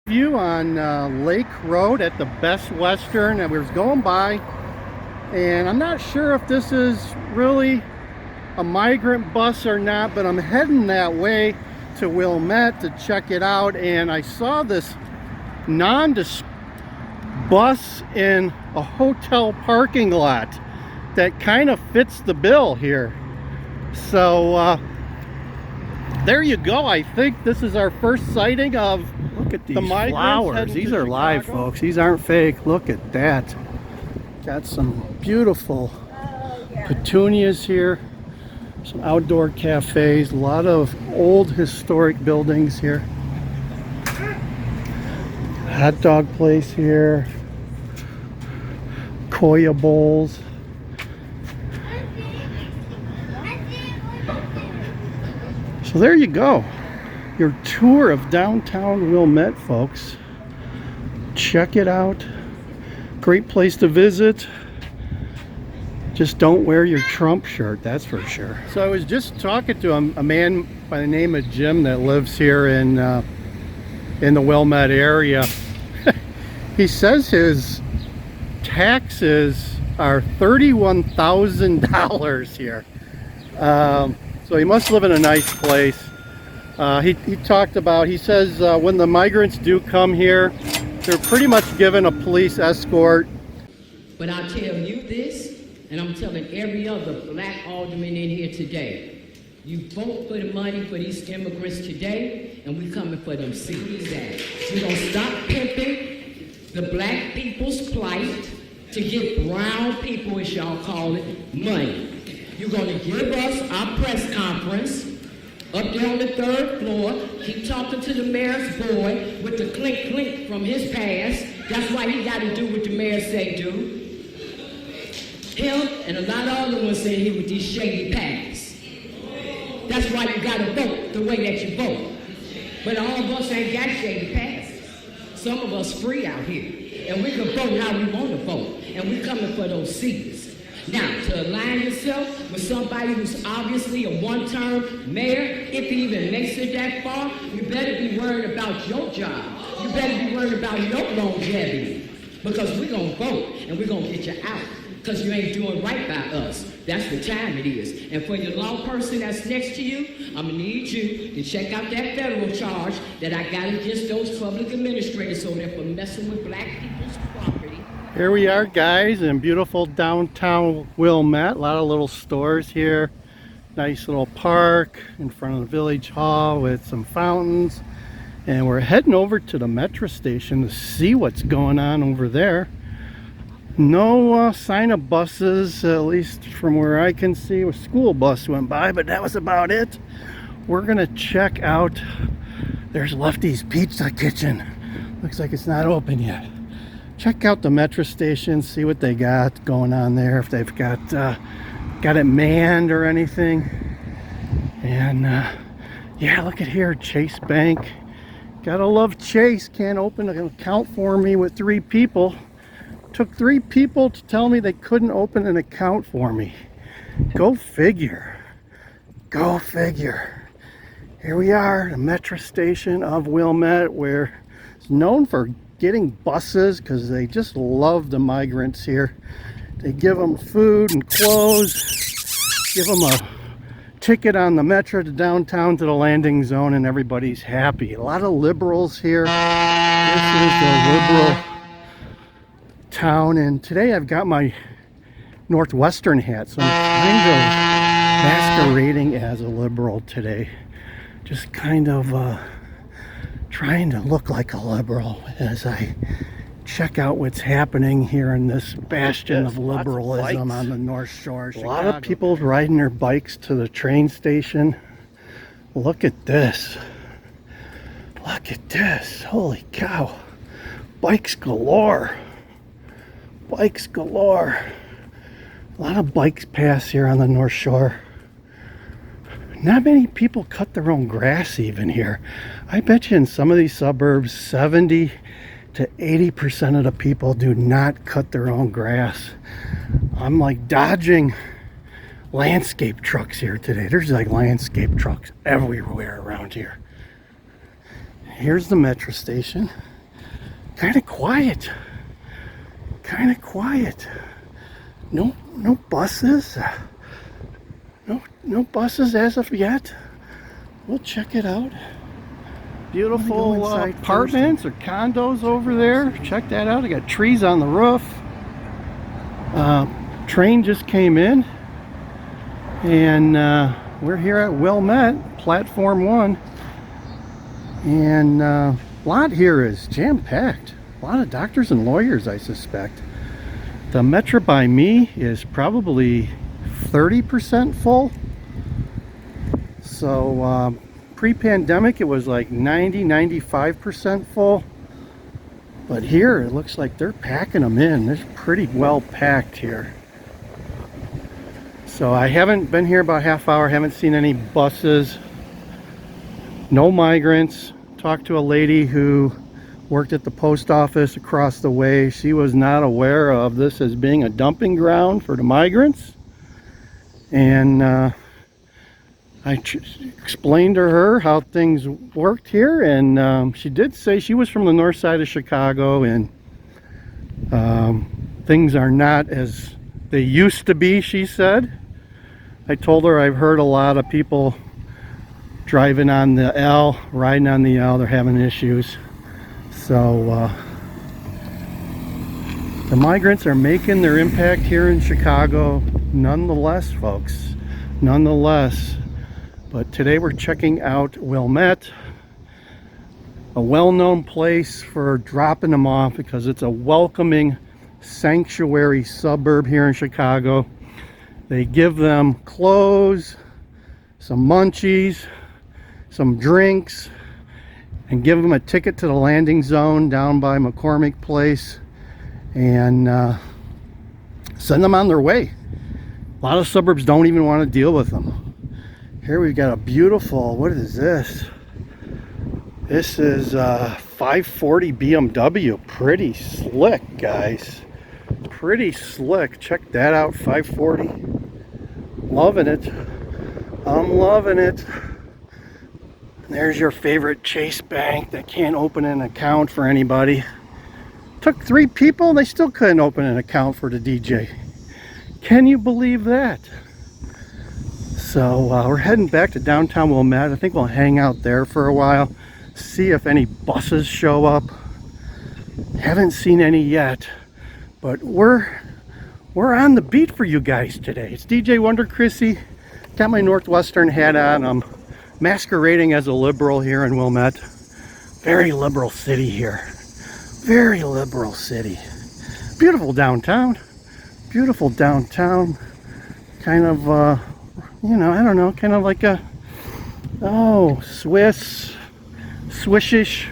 View on Lake Road at the Best Western, and we was going by, and I'm not sure if this is really a migrant bus or not, but I'm heading that way to Wilmette to check it out, and I saw this bus in a hotel parking lot that kind of fits the bill here. So there you go. I think this is our first sighting of Look at these the flowers. These are live, folks. These aren't fake. Look at that. Got some beautiful petunias here. Some outdoor cafes. A lot of old historic buildings here. Hot dog place here. Koya bowls. So there you go. Your tour of downtown Wilmette, folks. Check it out. Great place to visit. Just don't wear your Trump shirt, that's for sure. So I was just talking to a man by the name of Jim that lives here in the Wilmette area. He says his taxes are $31,000 here. So he must live in a nice place. He talked about, he says when the migrants do come here, they're pretty much given a police escort. But I'll tell you this, and I'm telling every other black alderman in here today, you vote for the money for these immigrants today, and we coming for them cities that. We're gonna stop pimping the black people's plight to get brown people, as y'all call it, money. You're gonna give us our press conference up there on the 3rd floor, keep talking to the mayor's boy with the clink clink from his past. That's why he got to do what the mayor say do. Him and a lot of other ones in here with these shady past. That's why you got to vote the way that you vote. But all of us ain't got shady passes. Some of us free out here, and we can vote how we want to vote, and we coming for those seats. Now, to align yourself with somebody who's obviously a one-term mayor, if he even makes it that far, you better be worried about your job. You better be worried about your longevity. Because we're going to vote, and we're going to get you out. Because you ain't doing right by us. That's the time it is. And for your law person that's next to you, I'm going to need you to check out that federal charge that I got against those public administrators so they're for messing with black people's property. Here we are, guys, in beautiful downtown Wilmette. A lot of little stores here. Nice little park in front of the village hall with some fountains. And we're heading over to the metro station to see what's going on over there. No sign of buses, at least from where I can see. A school bus went by, but that was about it. We're gonna check out, there's Lefty's Pizza Kitchen. Looks like it's not open yet. Check out the metro station, see what they got going on there, if they've got it manned or anything. And yeah, look at here, Chase Bank. Gotta love Chase. Can't open an account for me with 3 people. Took 3 people to tell me they couldn't open an account for me. Go figure. Go figure. Here we are, the metro station of Wilmette, where it's known for getting buses because they just love the migrants here. They give them food and clothes, give them a ticket on the metro to downtown to the landing zone, and everybody's happy. A lot of liberals here. This is the liberal town, and today I've got my Northwestern hat, so I'm kind of masquerading as a liberal today. Just kind of trying to look like a liberal as I check out what's happening here in this bastion of liberalism on the North Shore. A lot of people riding their bikes to the train station. Look at this. Look at this. Holy cow. Bikes galore. Bikes galore. A lot of bikes pass here on the North Shore. Not many people cut their own grass even here. I bet you in some of these suburbs, 70 to 80% of the people do not cut their own grass. I'm like dodging landscape trucks here today. There's like landscape trucks everywhere around here. Here's the metro station. kind of quiet. Kind of quiet. No buses. No buses as of yet. We'll check it out. Beautiful apartments or condos over there. Check that out. I got trees on the roof. Train just came in, and we're here at Wilmette, platform 1, and lot here is jam-packed. A lot of doctors and lawyers, I suspect. The Metro by me is probably 30% full. So pre-pandemic it was like 90-95% full, but here it looks like they're packing them in. They're pretty well packed here. So I haven't been here about half hour, haven't seen any buses, no migrants. Talked to a lady who worked at the post office across the way. She was not aware of this as being a dumping ground for the migrants, and I explained to her how things worked here, and she did say she was from the north side of Chicago, and things are not as they used to be, she said. I told her I've heard a lot of people driving on the L, riding on the L, they're having issues. So the migrants are making their impact here in Chicago nonetheless, folks, nonetheless. But today we're checking out Wilmette, a well-known place for dropping them off because it's a welcoming sanctuary suburb here in Chicago. They give them clothes, some munchies, some drinks, and give them a ticket to the landing zone down by McCormick Place, and send them on their way. A lot of suburbs don't even want to deal with them. Here we've got a beautiful, what is this? This is 540 BMW. Pretty slick, guys. Pretty slick. Check that out, 540. Loving it. I'm loving it. There's your favorite Chase Bank that can't open an account for anybody. Took 3 people, they still couldn't open an account for the DJ. Can you believe that? So we're heading back to downtown Wilmette. I think we'll hang out there for a while, see if any buses show up. Haven't seen any yet, but we're on the beat for you guys today. It's DJ Wonder Chrissy. Got my Northwestern hat on. I'm masquerading as a liberal here in Wilmette. Very liberal city here. Very liberal city. Beautiful downtown. Beautiful downtown. Kind of you know, I don't know, kind of like a, Swishish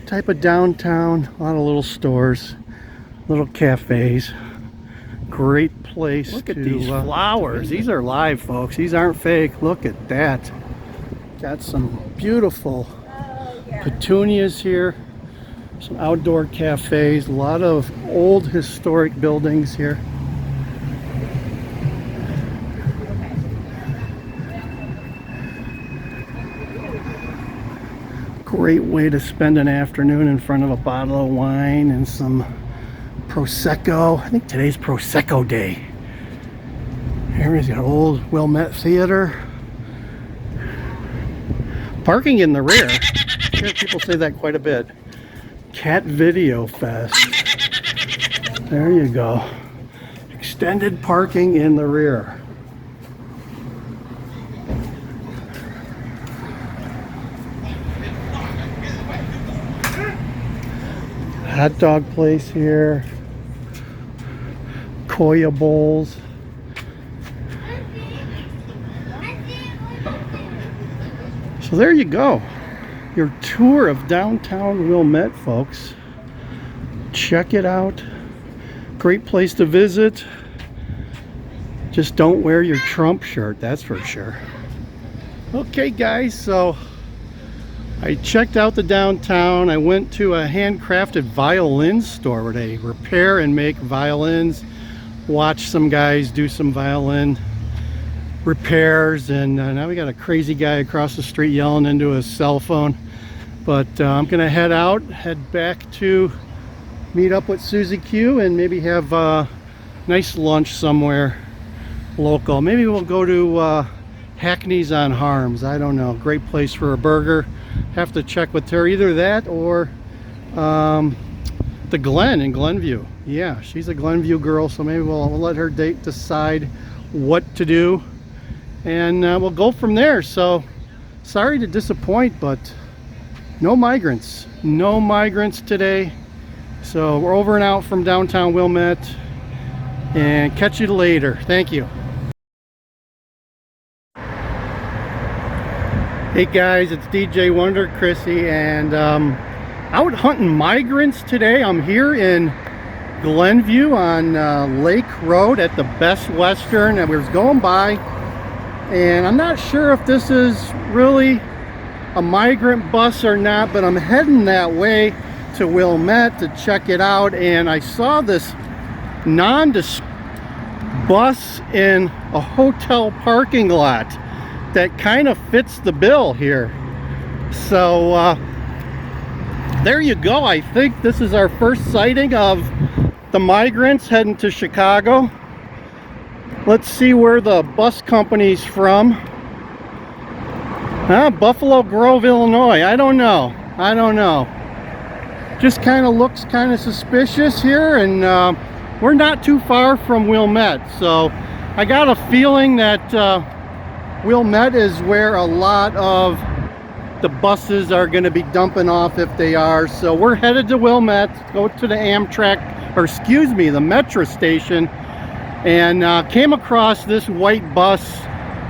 type of downtown. A lot of little stores, little cafes. Great place. Look at these flowers. These are live, folks. These aren't fake. Look at that. Got some beautiful petunias here. Some outdoor cafes. A lot of old historic buildings here. Great way to spend an afternoon in front of a bottle of wine and some Prosecco. I think today's Prosecco day. Here's the old Wilmette Theater. Parking in the rear. I hear people say that quite a bit. Cat Video Fest. There you go. Extended parking in the rear. Hot dog place here. Koya bowls. So there you go. Your tour of downtown Wilmette, folks. Check it out. Great place to visit. Just don't wear your Trump shirt, that's for sure. Okay guys, so I checked out the downtown. I went to a handcrafted violin store where they repair and make violins. Watched some guys do some violin repairs, and now we got a crazy guy across the street yelling into his cell phone. But I'm gonna head back to meet up with Susie-Q and maybe have a nice lunch somewhere local. Maybe we'll go to Hackney's on Harms. I don't know. Great place for a burger. Have to check with her. Either that or the Glen in Glenview. Yeah, she's a Glenview girl, so maybe we'll let her decide what to do, and we'll go from there. So sorry to disappoint, but no migrants today. So we're over and out from downtown Wilmette, and catch you later. Thank you. Hey guys, it's DJ Wonder Chrissy, and out hunting migrants today. I'm here in Glenview on Lake Road at the Best Western, and we was going by, and I'm not sure if this is really a migrant bus or not, but I'm heading that way to Wilmette to check it out, and I saw this nondescript bus in a hotel parking lot that kind of fits the bill here. So there you go. I think this is our first sighting of the migrants heading to Chicago. Let's see where the bus company's from. Buffalo Grove, Illinois. I don't know. Just kind of looks kind of suspicious here, and we're not too far from Wilmette, so I got a feeling that Wilmette is where a lot of the buses are going to be dumping off, if they are. So we're headed to Wilmette, go to the Amtrak, or excuse me, the metro station, and came across this white bus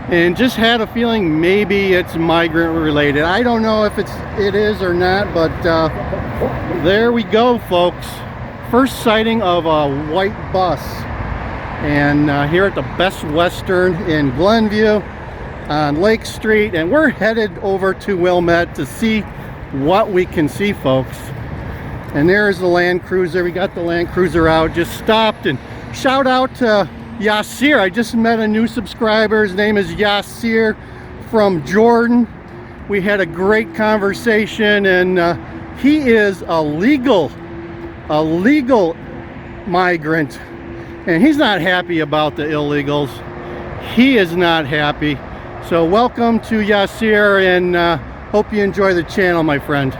and just had a feeling maybe it's migrant related. I don't know if it is or not, but there we go, folks. First sighting of a white bus, and here at the Best Western in Glenview on Lake Street, and we're headed over to Wilmette to see what we can see, folks. And there's the Land Cruiser. We got the Land Cruiser out, just stopped, and shout out to Yasir. I just met a new subscriber. His name is Yasir from Jordan. We had a great conversation, and he is a legal migrant, and he's not happy about the illegals. He is not happy. So welcome to Yasir, and hope you enjoy the channel, my friend.